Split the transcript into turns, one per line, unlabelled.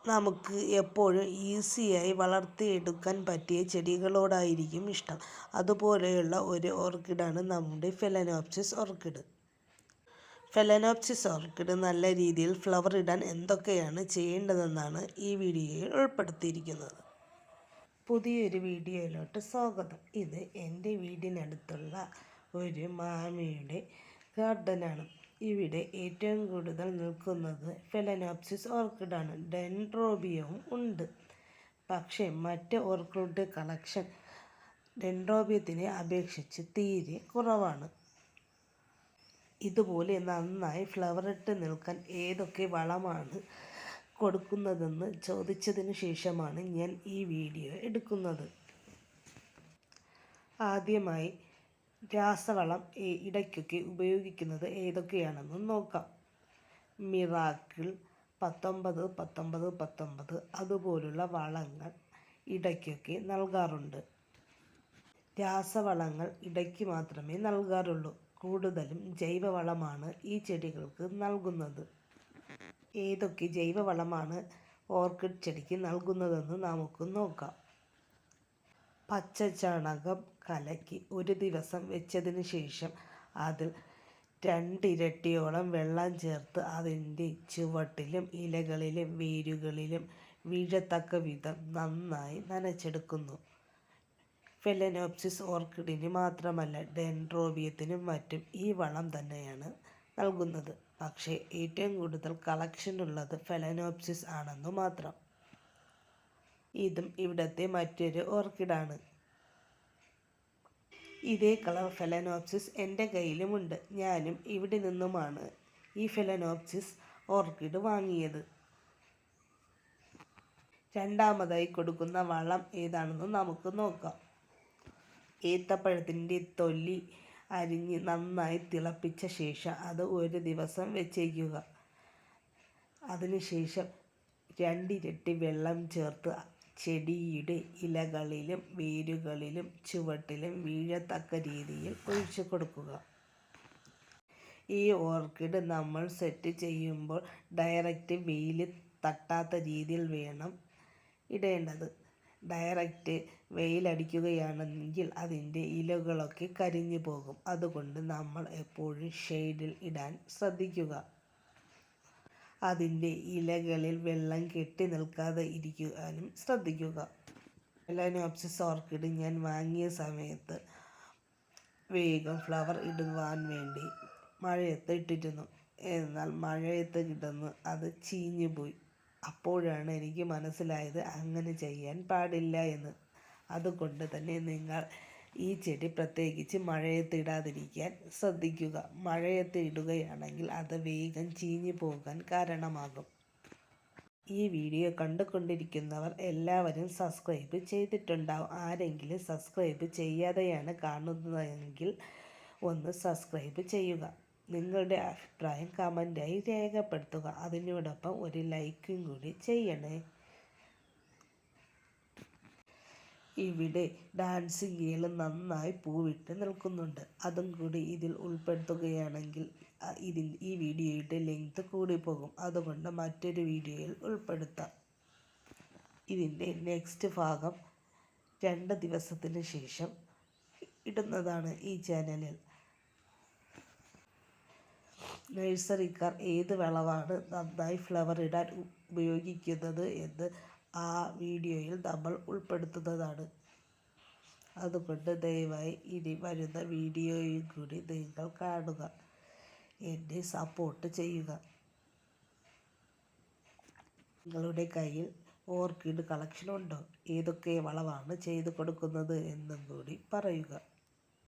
നമുക്ക് എപ്പോഴും ഈസിയായി വളർത്തിയെടുക്കാൻ പറ്റിയ ചെടികളോടായിരിക്കും ഇഷ്ടം. അതുപോലെയുള്ള ഒരു ഓർക്കിഡാണ് നമ്മുടെ ഫെലനോപ്സിസ് ഓർക്കിഡ്. ഫെലനോപ്സിസ് ഓർക്കിഡ് നല്ല രീതിയിൽ ഫ്ലവർ ഇടാൻ എന്തൊക്കെയാണ് ചെയ്യേണ്ടതെന്നാണ് ഈ വീഡിയോയിൽ ഉൾപ്പെടുത്തിയിരിക്കുന്നത്. പുതിയൊരു വീഡിയോയിലോട്ട് സ്വാഗതം. ഇത് എൻ്റെ വീടിനടുത്തുള്ള ഒരു മാമിയുടെ ഗാർഡനാണ്. ഇവിടെ ഏറ്റവും കൂടുതൽ നിൽക്കുന്നത് ഫെലനോപ്സിസ് ഓർക്കിഡാണ്. ഡെൻഡ്രോബിയവും ഉണ്ട്. പക്ഷേ മറ്റ് ഓർക്കിഡ് കളക്ഷൻ ഡെൻഡ്രോബിയത്തിനെ അപേക്ഷിച്ച് തീരെ കുറവാണ്. ഇതുപോലെ നന്നായി ഫ്ലവറിട്ട് നിൽക്കാൻ ഏതൊക്കെ വളമാണ് കൊടുക്കുന്നതെന്ന് ചോദിച്ചതിന് ശേഷമാണ് ഞാൻ ഈ വീഡിയോ എടുക്കുന്നത്. ആദ്യമായി രാസവളം ഇടയ്ക്കൊക്കെ ഉപയോഗിക്കുന്നത് ഏതൊക്കെയാണെന്ന് നോക്കാം. മിറാക്കിൾ, 19-19-19 അതുപോലുള്ള വളങ്ങൾ ഇടയ്ക്കൊക്കെ നൽകാറുണ്ട്. രാസവളങ്ങൾ ഇടയ്ക്ക് മാത്രമേ നൽകാറുള്ളൂ. കൂടുതലും ജൈവവളമാണ് ഈ ചെടികൾക്ക് നൽകുന്നത്. ഏതൊക്കെ ജൈവവളമാണ് ഓർക്കിഡ് ചെടിക്ക് നൽകുന്നതെന്ന് നമുക്ക് നോക്കാം. പച്ചച്ചാണകം കലക്കി ഒരു ദിവസം വെച്ചതിന് ശേഷം അതിൽ 2 ഇരട്ടിയോളം വെള്ളം ചേർത്ത് അതിൻ്റെ ചുവട്ടിലും ഇലകളിലും വേരുകളിലും വീഴത്തക്ക വിധം നന്നായി നനച്ചെടുക്കുന്നു. ഫെലനോപ്സിസ് ഓർക്കിഡിന് മാത്രമല്ല ഡെൻഡ്രോബിയത്തിനും മറ്റും ഈ വളം തന്നെയാണ് നൽകുന്നത്. പക്ഷേ ഏറ്റവും കൂടുതൽ കളക്ഷനുള്ളത് ഫെലനോപ്സിസ് ആണെന്നു മാത്രം. ഇതും ഇവിടുത്തെ മറ്റൊരു ഓർക്കിഡാണ്. ഇതേ കളർ ഫെലനോപ്സിസ് എൻ്റെ കയ്യിലുമുണ്ട്. ഞാനും ഇവിടെ നിന്നുമാണ് ഈ ഫെലനോപ്സിസ് ഓർക്കിഡ് വാങ്ങിയത്. രണ്ടാമതായി കൊടുക്കുന്ന വളം ഏതാണെന്ന് നമുക്ക് നോക്കാം. ഏത്തപ്പഴത്തിൻ്റെ തൊലി അരിഞ്ഞ് നന്നായി തിളപ്പിച്ച ശേഷം അത് ഒരു ദിവസം വെച്ചേക്കുക. അതിനുശേഷം 2 ഇരട്ടി വെള്ളം ചേർത്ത് ചെടിയുടെ ഇലകളിലും വേരുകളിലും ചുവട്ടിലും വീഴത്തക്ക രീതിയിൽ ഒഴിച്ചു കൊടുക്കുക. ഈ ഓർക്കിഡ് നമ്മൾ സെറ്റ് ചെയ്യുമ്പോൾ ഡയറക്റ്റ് വെയിൽ തട്ടാത്ത രീതിയിൽ വേണം ഇടേണ്ടത്. ഡയറക്റ്റ് വെയിലടിക്കുകയാണെങ്കിൽ അതിൻ്റെ ഇലകളൊക്കെ കരിഞ്ഞു പോകും. അതുകൊണ്ട് നമ്മൾ എപ്പോഴും ഷെയ്ഡിൽ ഇടാൻ ശ്രദ്ധിക്കുക. അതിൻ്റെ ഇലകളിൽ വെള്ളം കെട്ടി നിൽക്കാതെ ഇരിക്കാനും ശ്രദ്ധിക്കുക. ഫെലനോപ്സിസ് ഓർക്കിഡ് ഞാൻ വാങ്ങിയ സമയത്ത് വേഗം ഫ്ലവർ ഇടുവാൻ വേണ്ടി മഴയത്ത് ഇട്ടിരുന്നു. എന്നാൽ മഴയത്ത് കിടന്ന് അത് ചീഞ്ഞു പോയി. അപ്പോഴാണ് എനിക്ക് മനസ്സിലായത് അങ്ങനെ ചെയ്യാൻ പാടില്ല എന്ന്. അതുകൊണ്ട് തന്നെ നിങ്ങൾ ഈ ചെടി പ്രത്യേകിച്ച് മഴയത്ത് ഇടാതിരിക്കാൻ ശ്രദ്ധിക്കുക. മഴയത്ത് ഇടുകയാണെങ്കിൽ അത് വേഗം ചീഞ്ഞു പോകാൻ കാരണമാകും. ഈ വീഡിയോ കണ്ടുകൊണ്ടിരിക്കുന്നവർ എല്ലാവരും സബ്സ്ക്രൈബ് ചെയ്തിട്ടുണ്ടാവും. ആരെങ്കിലും സബ്സ്ക്രൈബ് ചെയ്യാതെയാണ് കാണുന്നതെങ്കിൽ ഒന്ന് സബ്സ്ക്രൈബ് ചെയ്യുക. നിങ്ങളുടെ അഭിപ്രായം കമൻ്റായി രേഖപ്പെടുത്തുക. അതിനോടൊപ്പം ഒരു ലൈക്കും കൂടി ചെയ്യണേ. ഇവിടെ ഡാൻസിങ് ഗേൾ നന്നായി പൂവിട്ട് നിൽക്കുന്നുണ്ട്. അതും കൂടി ഇതിൽ ഉൾപ്പെടുത്തുകയാണെങ്കിൽ ഈ വീഡിയോയുടെ ലെങ്ത് കൂടിപ്പോകും. അതുകൊണ്ട് മറ്റൊരു വീഡിയോയിൽ ഉൾപ്പെടുത്താം. ഇതിൻ്റെ നെക്സ്റ്റ് ഭാഗം 2 ദിവസത്തിന് ശേഷം ഇടുന്നതാണ് ഈ ചാനലിൽ. നഴ്സറിക്കാർ ഏത് വളമാണ് നന്നായി ഫ്ലവർ ഇടാൻ ഉപയോഗിക്കുന്നത് എന്ന് ആ വീഡിയോയിൽ നമ്മൾ ഉൾപ്പെടുത്തുന്നതാണ്. അതുകൊണ്ട് ദയവായി ഇനി വരുന്ന വീഡിയോയും കൂടി നിങ്ങൾ കാണുക. എന്നെ സപ്പോർട്ട് ചെയ്യുക. നിങ്ങളുടെ കയ്യിൽ ഓർക്കിഡ് കളക്ഷൻ ഉണ്ടോ? ഏതൊക്കെ വളമാണ് ചെയ്തു കൊടുക്കുന്നത് എന്നും കൂടി പറയുക.